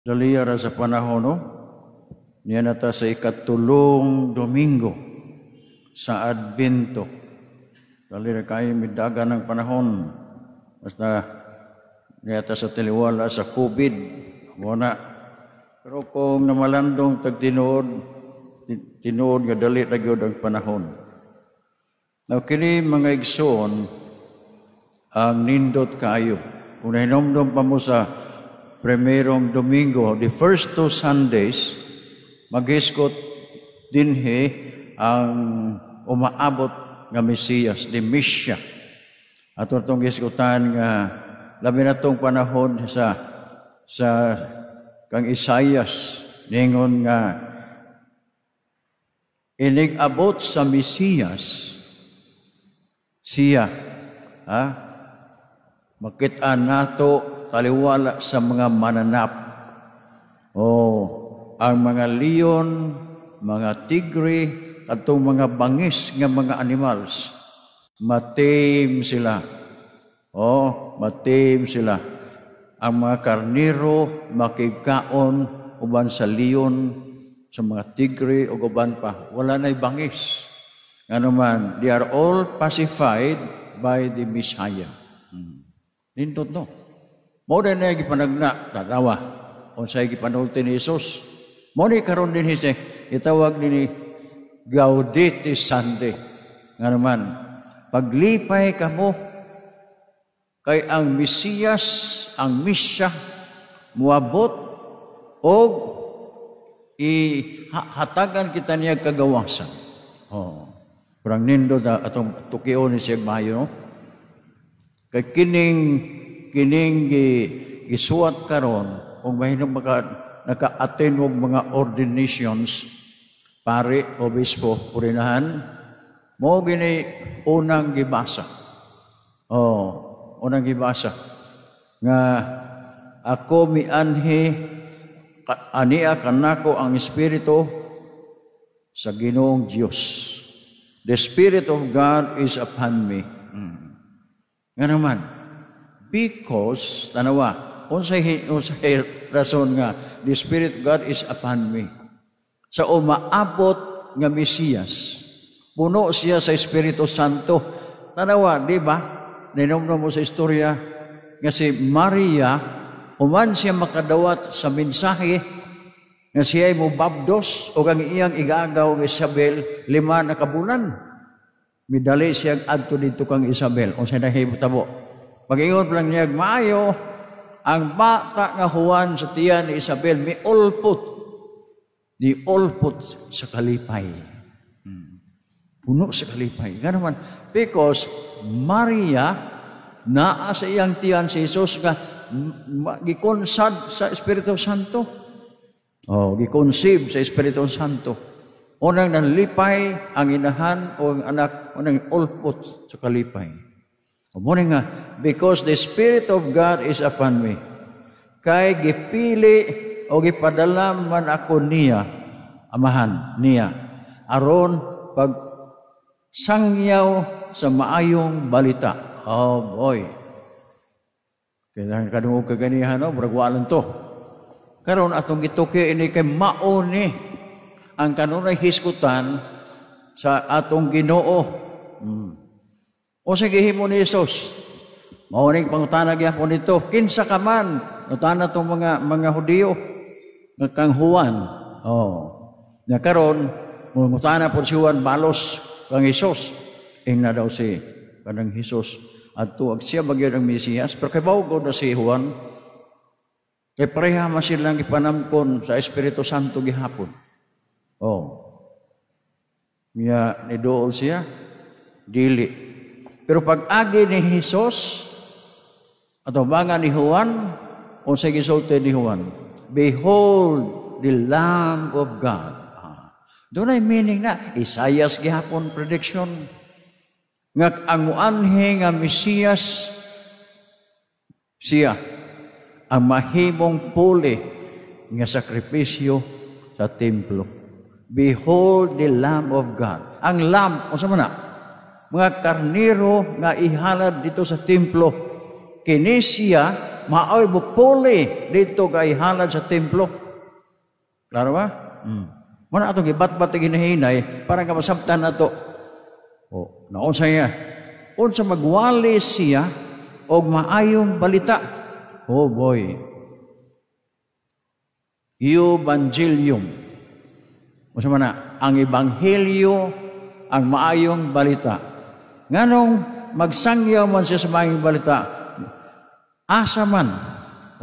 Daliya ra sa panahon, no? Niya na ta sa ikatulong Domingo sa Advento. Dali ra kayo midaga ng panahon. Basta niya ta sa tiliwala sa COVID. Muna. Pero kung namalandong tagtinuod nga dali ra gyud ang panahon. Now, kini mga igsoon ang nindot kayo. Kung nahinomdom pa mo sa primerong Domingo, the first 2 Sundays, maghiskot dinhi ang umaabot nga Mesiyas, the Mesya. At itong giskutan nga labi na itong panahon sa kang Isaias, ningon nga inig-abot sa Mesiyas, siya, makitaan nato taliwala sa mga mananap. Ang mga leon, mga tigre, at mga bangis nga mga animals, matim sila. Matim sila. Ang mga karniro, makikaon, uban sa leon, sa mga tigre, o uban pa. Wala na'y bangis. Ano man, they are all pacified by the Messiah. Nindot, no? Mao din na gipanagna, tanawa. Kung sa'y gipanulti ni Jesus. Mao ni karon din siya, itawag din ni Gaudete Sunday. Nga naman, paglipay ka mo, kay ang Mesiyas, ang Mesya, muabot, o ihatagan kita niya kagawasan. Parang nindo na atong tukiyo ni siya mayo, no? Kay kining gisuat karon kung mahinom naka-attend mo mga ordinations, pare, obispo, purinahan, mo gini unang gibasa. Unang gibasa. Nga ako mianhi, ania kanako ang Espiritu sa Ginoong Diyos. The Spirit of God is upon me. Nga naman, because, tanawa, unsay rason nga, the Spirit of God is upon me. Sa umaabot nga Mesiyas, puno siya sa Espiritu Santo. Tanawa, di ba? Ninomnom mo sa istorya, nga si Maria, uman siya makadawat sa mensahe, nga siya ay mubabdos, o kang iyang igagaw ng Isabel, 5 na kabulan. Midali siyang adto dito kang Isabel, o siya nahibutabo. Pag-ingon lang niya, maayo, ang bata nga Juan sa tiyan ni Isabel, may ulpot. Di ulpot sa kalipay. Puno sa kalipay. Gano'n man. Because Maria, naa sa iyang tiyan si Jesus, nga gikonsad sa Espiritu Santo. Gikonsib sa Espiritu Santo. Unang nanlipay ang inahan o ang anak, unang ulpot sa kalipay. Muna nga, because the Spirit of God is upon me. Kay gipili o gipadala man ako niya, amahan niya, aron pag sangyaw sa maayong balita. Oh boy. Kaya kanung kaganihan, no? Bragwalan to. Karon atong gituki ini kay mauni ang kanunay hiskutan sa atong Ginoo. O sige, himo ni Jesus. Mauning pangutanag yapon nito. Kinsa ka man. Nutana itong mga Hudiyo. Kang Juan. Na karon, mutana po si Juan balos kang Jesus. Na daw si kanang Jesus. At tuwag siya bagyan ang Mesiyas. Pero kay bawgo na si Juan. Kay pareha masilang ipanamkon sa Espiritu Santo gihapon. Niya ni dool siya. Dili. Pero pag-agi ni Jesus, atau banga ni Juan, o sa gisulti ni Juan, behold the Lamb of God. Doon ay meaning na, Isaias gihapon prediction, nga ang anhe nga Mesiyas, siya, ang mahimong puli nga sakripisyo sa templo. Behold the Lamb of God. Ang Lamb, o sa mana? Mga karniro nga ihalad dito sa templo, kini siya maoy bupuli dito kay halad sa templo. Klaro ba? Muna atong gibat-bat ginahinay para ka masabtan nato. O, naunsa niya. Unsa magwali siya og maayong balita. Oh boy. Evangelium. Unsa man na ang ebanghelyo, ang maayong balita. Nganong magsangyaw man siya sa maayong balita. Asa man.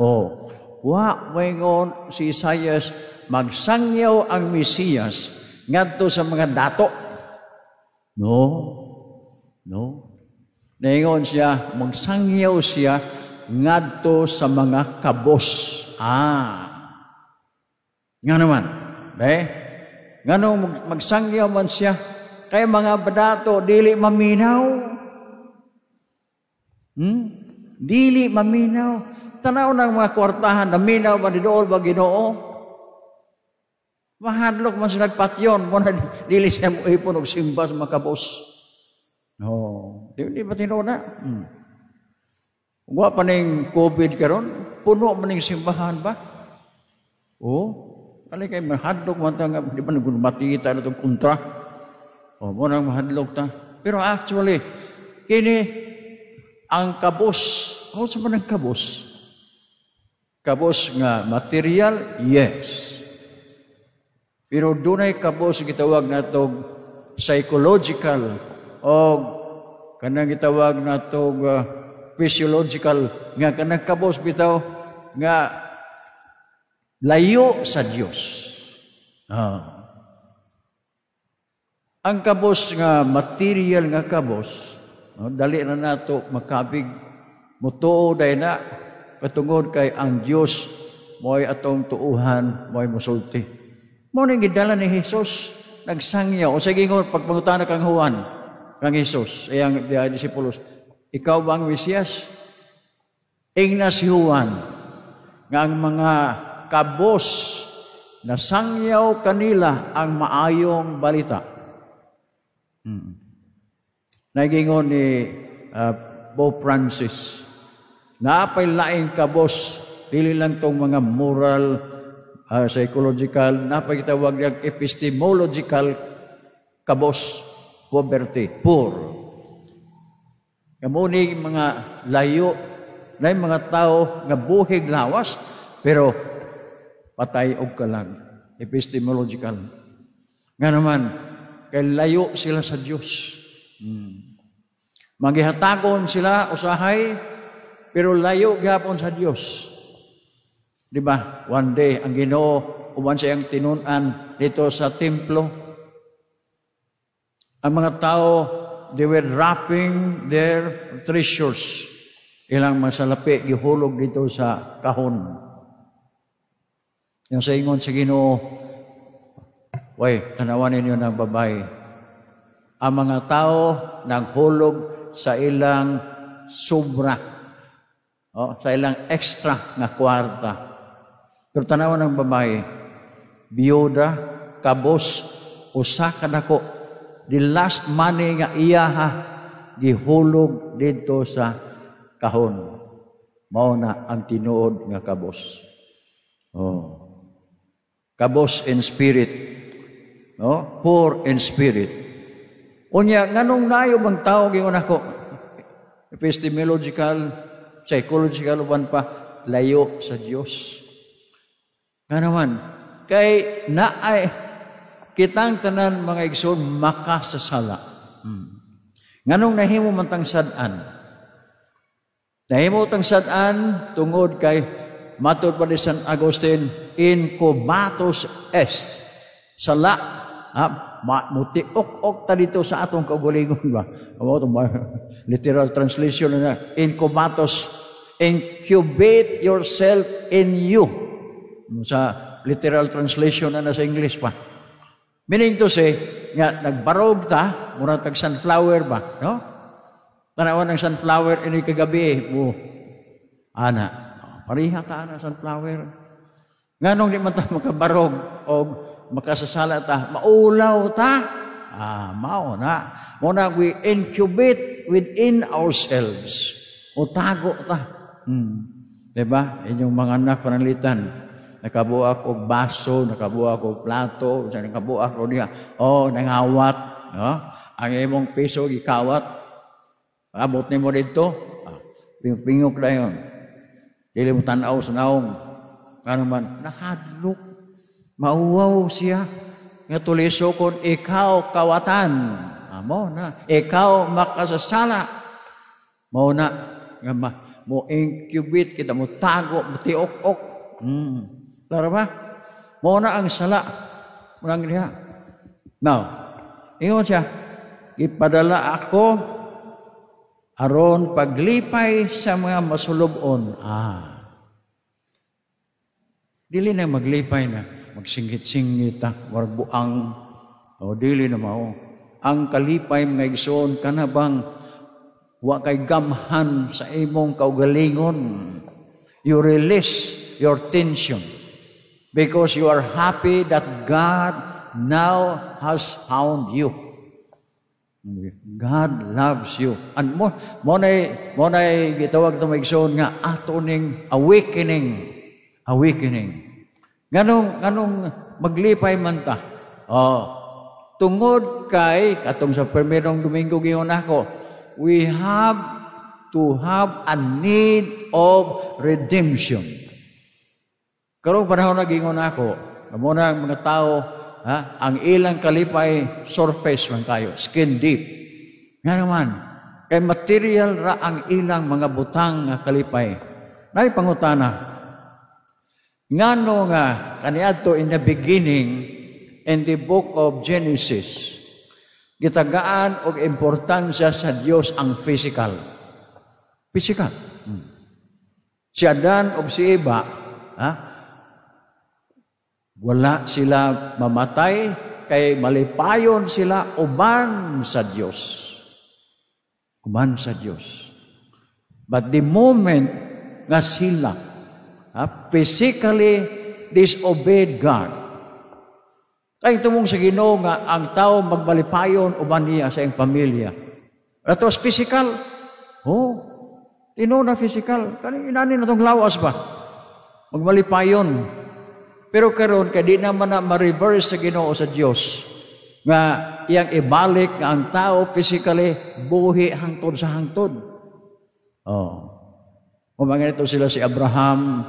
Oh, wa waingon si Isaias magsangyaw ang Mesiyas ngadto sa mga dato. No. Naingon siya, magsangyaw siya ngadto sa mga kabos. Nga naman. Nganong magsangyaw man siya, kay mga badato, dili maminaw. Dili maminaw. Tanaw ng mga kwartahan, naminaw ba ni dool ba Ginoo? Mahadlok man sila patyon, muna dili siya mo ipon og simba sa mga kabos. Di ba tinuna? Wa pa ning COVID karon, puno man ning simbahan ba? Kali kay mahadlok man ta nga di ba nagmatita na tong kontra. Mo nang mahadlok ta. Pero actually kini ang kabos, sa man ang kabos? Kabos nga material, yes. Pero dunay kabos gitawag natog psychological o kanang gitawag natog physiological nga kanang kabos bitaw nga layo sa Dios. Ang kabos nga material nga kabos, dali na nato makabig mutuo day na patungod kay ang Dios mo'y atong tuuhan, mo'y musulti. Mo ning gidala ni Jesus nagsangyaw o sige ngo pagpangutana kang Juan kang Jesus ayang disipulos, ikaw ba ang Mesiyas? Ingna si Juan nga ang mga kabos na sangyaw kanila ang maayong balita. Nagingon ni Pope Francis, naapay laing kabos, dili lang tong mga moral, psychological, naapay kitawag yung epistemological kabos, poverty, poor. Kamuning mga layo, na mga tao nga buhig lawas, pero patay og kalag, epistemological. Nga naman, kay layo sila sa Diyos. Magihatagon sila usahay, pero layo gihapon sa Diyos. Di ba? One day, ang Ginoo, uban siyang tinunan dito sa templo. Ang mga tao, they were wrapping their treasures. Ilang masalapi, gihulog dito sa kahon. Yung sa ingon sa Ginoo, tanawan ninyo ng babae. Ang mga tao naghulog sa ilang sobra, sa ilang extra na kwarta. Pero tanawan ng babae, biyuda, kabos, usa ka nako, the last money nga iyaha, gihulog dito sa kahon. Mao na ang tinuod nga kabos. Kabos in spirit. Poor in spirit. Unya, nganong nayo bang tao gingon ako? Epistemological, psychological, uban pa, layo sa Diyos. Nga naman, kay naay kitang tanan mga igsoon makasasala. Nganong nahimo man tang sad-an? Nahimo tang sad-an tungod kay matod pa ni San Agustin, incubatus est. Sala, mutiok-ok ta dito sa atong kaugalingon ba? Literal translation na, incubatus, incubate yourself in you. Sa literal translation na sa English pa. Meaning to say, nga, nagbarog ta, murang tag sunflower ba? No? Tanawan ng sunflower, ino'y kagabi, ana, pariha ta na sunflower. Nga nung di man ta makabarog o makasasala ta, maulaw ta. Mao na. Muna we incubate within ourselves. O tago ta. Diba? Inyong mga anak panalitan. Nakabuak og baso, nakabuak og plato, nakabuak og niya. Nangawat. No? Ang imong piso, ikawat. Abot ni mo dito. Pingpingok na yun. Dili mo tanaw sa naong. Ano man, nahadlok. Mauwaw siya. Nga tuliso kung ikaw kawatan. Mo na. Ikaw makasasala. Mo na. Nga mo incubate kita, mo tago, mo tiok-ok. Klaro ba? Mo na ang sala. Munang niya. Now, ingon siya, ipadala ako aron paglipay sa mga masulubon. Dili na maglipay na. Magsingit-singit, warag buang. Dili na mao. Ang kalipay mga igsoon ka na bang wa kay gamhan sa imong kaugalingon. You release your tension because you are happy that God now has found you. God loves you. And mo nay gitawag na maigsoon nga ato ning awakening. Nganong maglipay man ta. Tungod kay katong sa primerong Domingo giyon ako, we have to have a need of redemption. Karong panahon na gingon ako, muna ang mga tao, ang ilang kalipay surface man kayo, skin deep. Nga naman, kay material ra ang ilang mga butang nga kalipay. Nay pangutana, ngano nga kaniadto in the beginning in the book of Genesis, gitagaan og importansya sa Dios ang physical. Physical. Si Adan o si Eva, wala sila mamatay kay malipayon sila uban sa Dios. Uban sa Dios. But the moment nga sila physically disobeyed God, kaya tumong sa Ginoo nga ang tao magbalipayon uban niya sa iyang pamilya. That was physical. Tino na physical. Kaning inani na itong lawas ba? Magbalipayon. Pero karon kay di naman na ma-reverse sa Ginoo sa Dios nga iyang ibalik nga ang tao physically buhi hangtod sa hangtod. Umanganito sila si Abraham,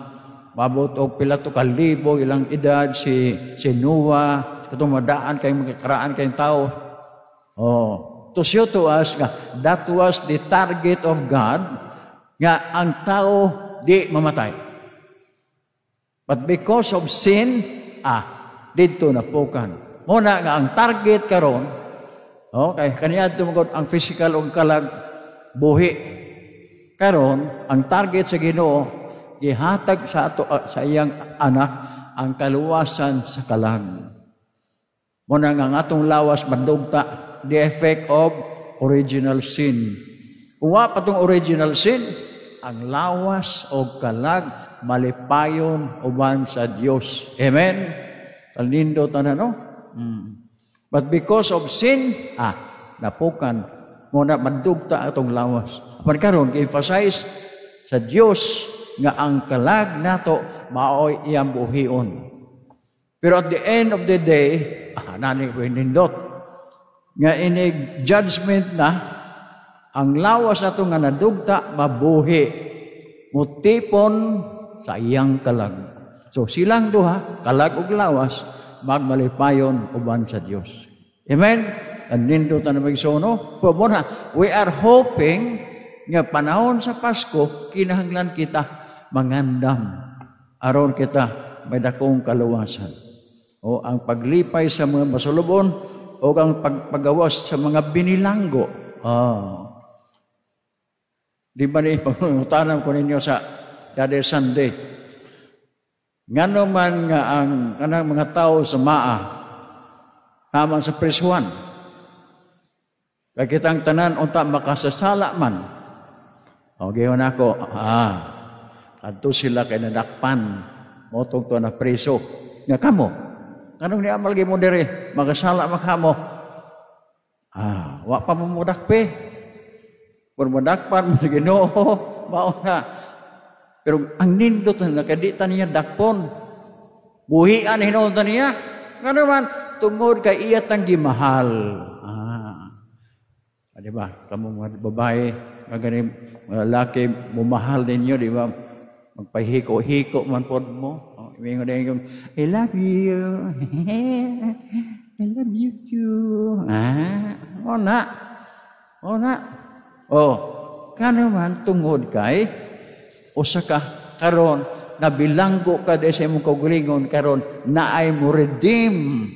mabot og pila to ka libo ilang edad, si Noah, katong madaan kay magkaraan kay tao. To show to us nga that was the target of God, nga ang tao di mamatay. But because of sin, dito napukan. Muna nga ang target karon, kay kaniya tumugod ang physical og kalag buhi. Karon ang target sa Ginoo gihatag sa ato sa iyang anak ang kaluwasan sa kalag. Muna nga ang atong lawas madugta the effect of original sin. Kung wa pa tong original sin, ang lawas o kalag malipayon uban sa Dios. Amen? Talindo tanan, no? But because of sin, napukan muna madugta atong lawas. Apan karon gi-emphasize sa Dios nga ang kalag nato maoy iyang buhion. Pero at the end of the day, nani ko nindot nga inig judgment na ang lawas nato nga nadugta mabuhi mutipon sa iyang kalag. So silang duha, kalag ug lawas, magmalipayon uban sa Dios. Amen? And nindo ta na magsono. Pumuna, we are hoping nga panahon sa Pasko kinahanglan kita mangandam aron kita may dakong kaluwasan. O ang paglipay sa mga masulubon o ang paggawas sa mga binilanggo. Di ba ni pangutanam ko ninyo sa Daddy Sunday? Ngano man nga ang kanang mga tao sa hamang sa prisuhan. Kaya kitang tanan unta makasasala man. Gihon ako, adto sila kay nadakpan, motong to na preso. Nga kamo, kanong ni amal gi mo diri, makasala makamo. Wa pa mo mudakpe. Kung madakpan mo Ginoo, mao na. Pero ang nindot na nakadita niya dakpon. Buhian hinunta niya. Nga naman, tungod kay iya tang gimahal. Di ba? Kamu mga babae, mga lalaki, bumahal ninyo, di ba? Magpahiko-hiko man po mo. Imingon na yung, I love you. I love you too. O na. Kano man tungod kay, usa ka karon, nabilanggo ka sa imong kaugalingon karon, na ay mo redeem,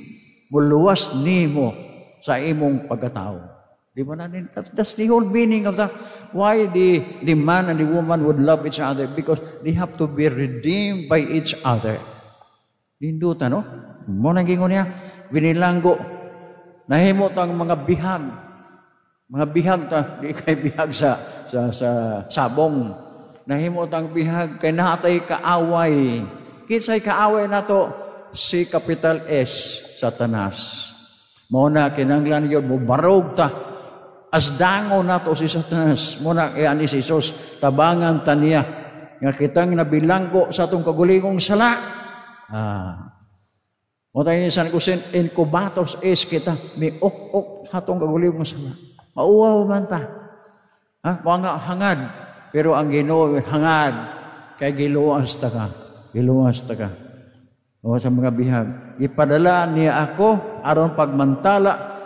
muluwas nimo sa imong pagkatao. Di ba natin? That's the whole meaning of that. Why the man and the woman would love each other? Because they have to be redeemed by each other. Lindutan, no? Muna gingon niya, binilanggo, nahimot ang mga bihag. Mga bihag, di kay bihag sa sabong. Nahimot ang bihag, kay nahatay kaaway. Kinsay kaaway na to? Si capital S, Satanas. Muna, kinanglan yun, mubarog ta. Asdango na to si Satanas. Muna kaya ni si Jesus, tabangan ta niya. Nga kitang nabilanggo sa itong kagulingong sala. Muna tayo San Kusin, incubatos is kita, may ok sa itong kagulingong sala. Mauwaw man ta. Mga hangad. Pero ang Ginoo hangad, kay giluwas ta ka. Giluwas ta ka. O sa mga bihag. Ipadala niya ako, aron pagmantala,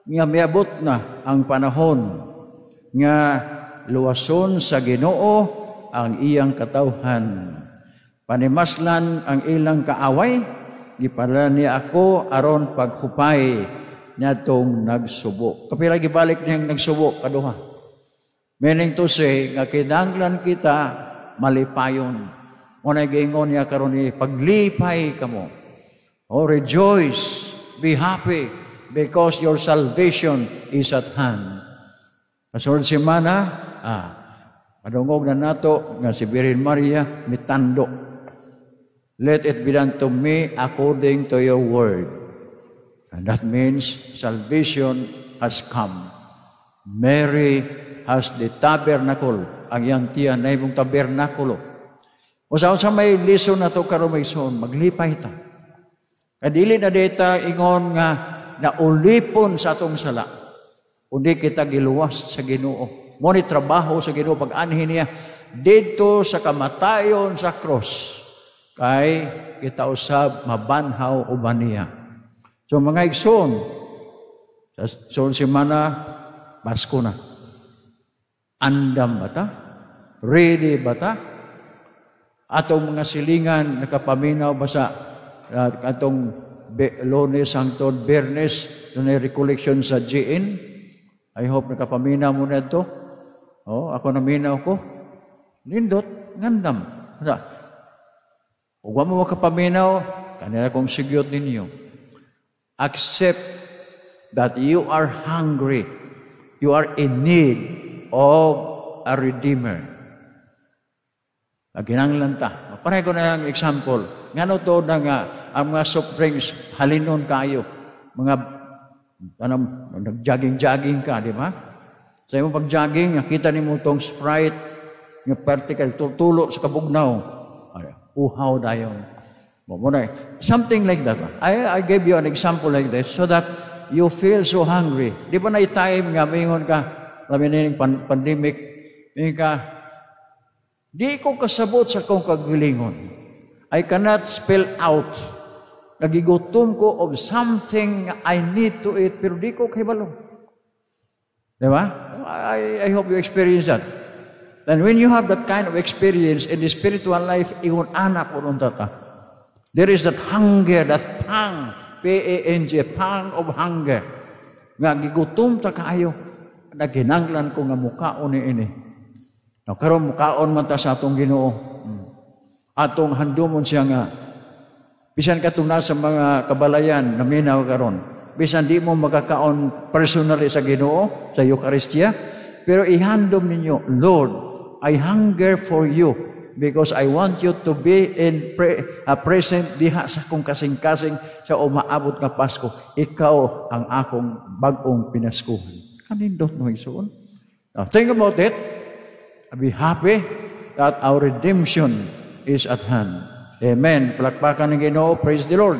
nga miabot na ang panahon nga luwason sa Ginoo ang iyang katawhan. Panimaslan ang ilang kaaway, gipadala niya ako aron paghupay niyatong nagsubo. Kapila gibalik niyang nagsubo kaduha. Meaning to say, nga kinahanglan kita malipayon. Unay giingon niya karon ni paglipay kamo. Rejoice, be happy, because your salvation is at hand. Kasunod semana, madungog na nato nga si Virgin Maria mitando. Let it be done to me according to your word. And that means salvation has come. Mary has the tabernacle. Ang iyang tiyan na ibong tabernakulo. O sa may lison na to karumayson, maglipay ta. Kadili na dita ingon nga na ulipon sa atong sala. Undi kita giluwas sa Ginoo. Mo ni trabaho sa Ginoo pag-anhin niya dito sa kamatayon sa cross. Kay kita usab mabanhaw uban niya. So mga igsoon, sa semana Pasko na. Andam ba ta? Ready ba ta? Atong mga silingan nakapaminaw ba sa atong Lunes hangtod Biyernes, doon ay recollection sa GN. I hope nakapaminaw mo na ito. Ako naminaw ko. Lindot, ngandam. Huwag mo makapaminaw, kanila kong sigyot ninyo. Accept that you are hungry. You are in need of a Redeemer. Ginanglan ta. Pareho ko na yung example. Ngano to na nga, ang mga soft drinks, halinon kayo. Mga, nag-jogging-jogging ka, di ba? Sa iyong pag-jogging, nakita ni mo itong Sprite, yung particle, tulo sa kabugnaw. Uhaw dayon. Something like that. I gave you an example like this so that you feel so hungry. Di ba na-time nga, mingon ka, lamin na yung pandemic, mingon ka, di ko kasabot sa kong kagalingon. I cannot spell out. Nagigutom ko of something I need to eat, pero di ko kaibalo. Diba? I hope you experience that. And when you have that kind of experience in the spiritual life, ingon anak ko nung tata. There is that hunger, that pang, P-A-N-G, pang of hunger. Nga gigutom ta kaayo, naginanglan ko nga mukaon ni ini. Karon mukaon man ta sa atong Ginoo. Atong handumon siya nga bisan katong nasa mga kabalayan na minaw karon, bisan di mo makakaon personally sa Ginoo sa Eucharistia, pero ihandom ninyo, Lord, I hunger for you because I want you to be in present diha sa kong kasing-kasing sa umaabot nga Pasko. Ikaw ang akong bag-ong pinaskuhan. Kanindot mo isuon. Now think about it. Be happy that our redemption is at hand. Amen. Palakpakan ng Ginoo. Praise the Lord.